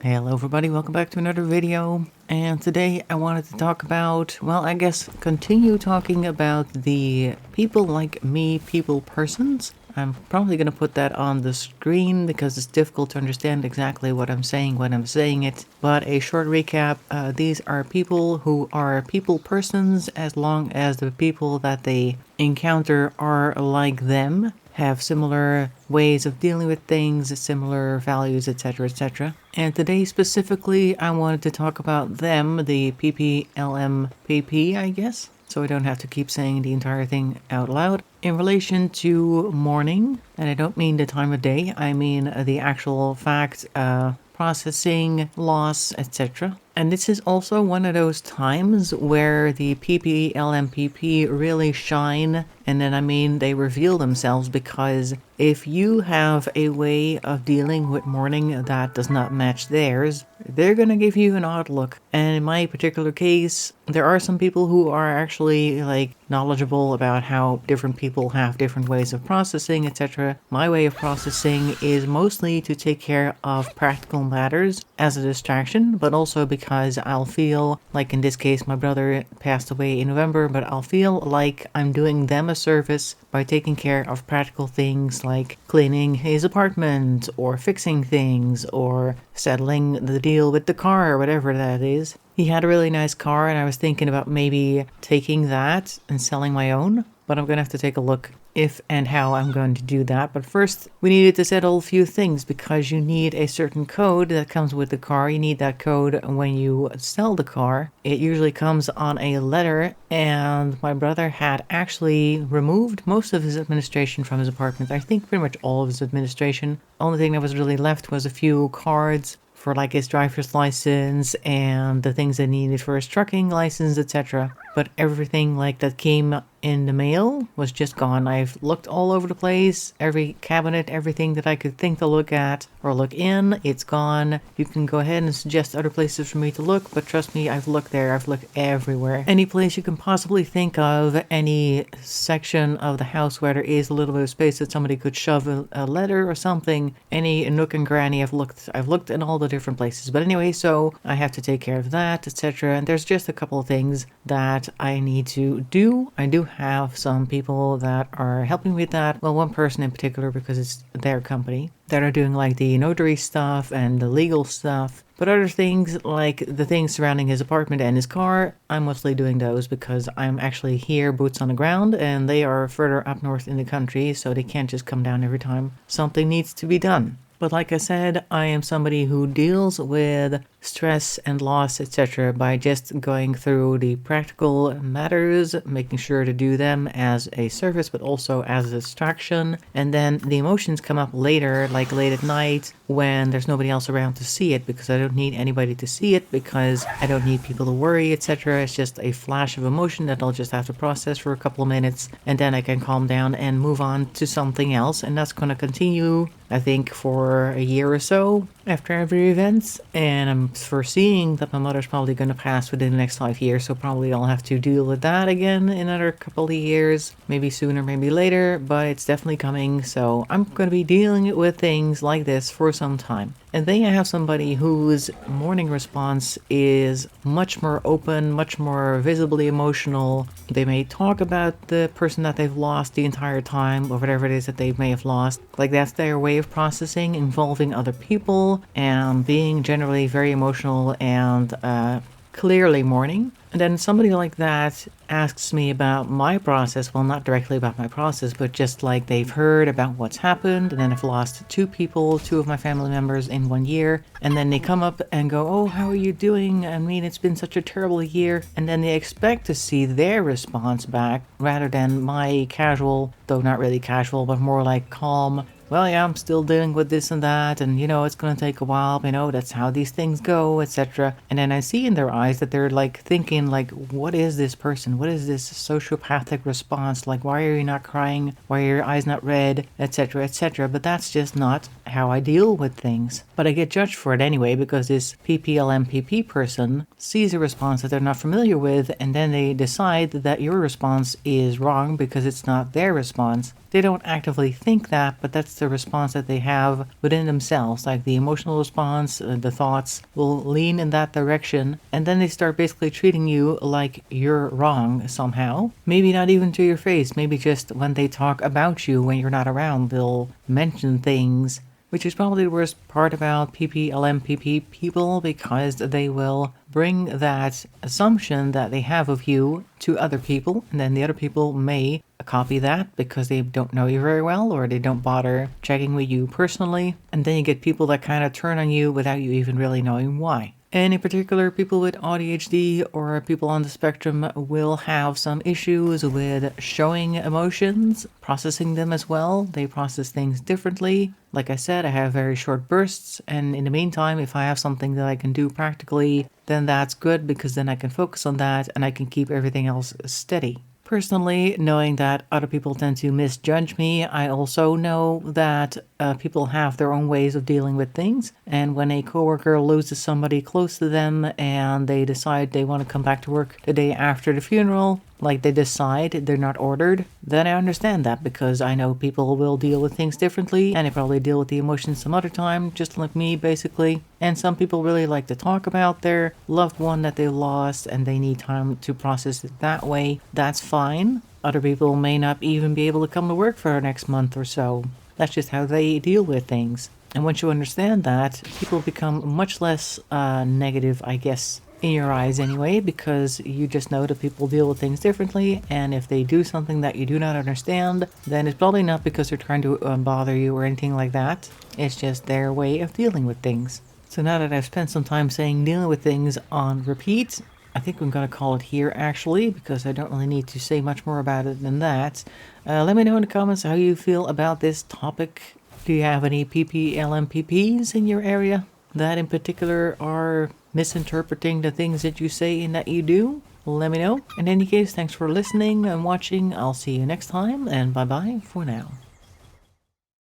Hello everybody, welcome back to another video. And today I wanted to talk about, continue talking about the people like me, people persons. I'm probably going to put that on the screen because it's difficult to understand exactly what I'm saying when I'm saying it. But a short recap, these are people who are people persons as long as the people that they encounter are like them, have similar ways of dealing with things, similar values, etc., etc. And today specifically, I wanted to talk about them, the PPLMPP, I guess, so I don't have to keep saying the entire thing out loud, in relation to mourning. And I don't mean the time of day, I mean the actual fact, processing, loss, etc. And this is also one of those times where the PPLMPP really shine, and then they reveal themselves, because if you have a way of dealing with mourning that does not match theirs, they're gonna give you an odd look. And in my particular case, there are some people who are actually knowledgeable about how different people have different ways of processing, etc. My way of processing is mostly to take care of practical matters as a distraction, but also because I'll feel like, in this case, my brother passed away in November, but I'll feel like I'm doing them a service by taking care of practical things like cleaning his apartment or fixing things or settling the deal with the car or whatever that is. He had a really nice car, and I was thinking about maybe taking that and selling my own, but I'm gonna have to take a look if and how I'm going to do that. But first, we needed to settle a few things, because you need a certain code that comes with the car. You need that code when you sell the car. It usually comes on a letter, and my brother had actually removed most of his administration from his apartment. I think pretty much all of his administration. Only thing that was really left was a few cards for his driver's license and the things that needed for his trucking license, etc. But everything that came in the mail was just gone. I've looked all over the place, every cabinet, everything that I could think to look at or look in, it's gone. You can go ahead and suggest other places for me to look, but trust me, I've looked there, I've looked everywhere. Any place you can possibly think of, any section of the house where there is a little bit of space that somebody could shove a letter or something, any nook and cranny, I've looked in all the different places. But anyway, so I have to take care of that, etc. And there's just a couple of things that I need to do. I do have some people that are helping me with that. Well, one person in particular, because it's their company, that are doing the notary stuff and the legal stuff. But other things, like the things surrounding his apartment and his car, I'm mostly doing those because I'm actually here, boots on the ground, and they are further up north in the country, so they can't just come down every time something needs to be done. But like I said, I am somebody who deals with stress and loss, etc. by just going through the practical matters, making sure to do them as a service, but also as a distraction. And then the emotions come up later, like late at night, when there's nobody else around to see it, because I don't need anybody to see it, because I don't need people to worry, etc. It's just a flash of emotion that I'll just have to process for a couple of minutes, and then I can calm down and move on to something else. And that's going to continue, I think, for a year or so after every event. And I'm foreseeing that my mother's probably going to pass within the next 5 years, so probably I'll have to deal with that again in another couple of years, maybe sooner, maybe later, but it's definitely coming. So I'm going to be dealing with things like this for some time. And then I have somebody whose mourning response is much more open, much more visibly emotional. They may talk about the person that they've lost the entire time, or whatever it is that they may have lost. That's their way of processing, involving other people, and being generally very emotional and clearly mourning. And then somebody like that asks me about my process. Well, not directly about my process, but just they've heard about what's happened, and then I've lost two of my family members in 1 year. And then they come up and go, "Oh, how are you doing? I mean, it's been such a terrible year." And then they expect to see their response back rather than my casual, though not really casual, but more calm, "Well, yeah, I'm still dealing with this and that, and it's gonna take a while, that's how these things go, etc." And then I see in their eyes that they're thinking, what is this person? What is this sociopathic response? Why are you not crying? Why are your eyes not red? Etc., etc. But that's just not how I deal with things. But I get judged for it anyway, because this PPLMPP person sees a response that they're not familiar with, and then they decide that your response is wrong because it's not their response. They don't actively think that, but that's the response that they have within themselves. Like the emotional response, the thoughts will lean in that direction, and then they start basically treating you like you're wrong somehow. Maybe not even to your face, maybe just when they talk about you when you're not around, they'll mention things, which is probably the worst part about PPLMPP people, because they will bring that assumption that they have of you to other people, and then the other people may copy that because they don't know you very well or they don't bother checking with you personally, and then you get people that kind of turn on you without you even really knowing why. And in particular, people with AuDHD or people on the spectrum will have some issues with showing emotions, processing them as well. They process things differently. Like I said, I have very short bursts, and in the meantime, if I have something that I can do practically, then that's good, because then I can focus on that and I can keep everything else steady. Personally, knowing that other people tend to misjudge me, I also know that people have their own ways of dealing with things. And when a coworker loses somebody close to them and they decide they want to come back to work the day after the funeral, like they decide, they're not ordered, then I understand that, because I know people will deal with things differently and they probably deal with the emotions some other time, just like me basically. And some people really like to talk about their loved one that they lost and they need time to process it that way. That's fine. Other people may not even be able to come to work for the next month or so. That's just how they deal with things. And once you understand that, people become much less negative, I guess, in your eyes anyway, because you just know that people deal with things differently, and if they do something that you do not understand, then it's probably not because they're trying to bother you or anything like that. It's just their way of dealing with things. So now that I've spent some time saying dealing with things on repeat, I think I'm going to call it here actually, because I don't really need to say much more about it than that. Let me know in the comments how you feel about this topic. Do you have any PPLMPPs in your area that in particular are misinterpreting the things that you say and that you do? Let me know. In any case, thanks for listening and watching. I'll see you next time, and bye bye for now.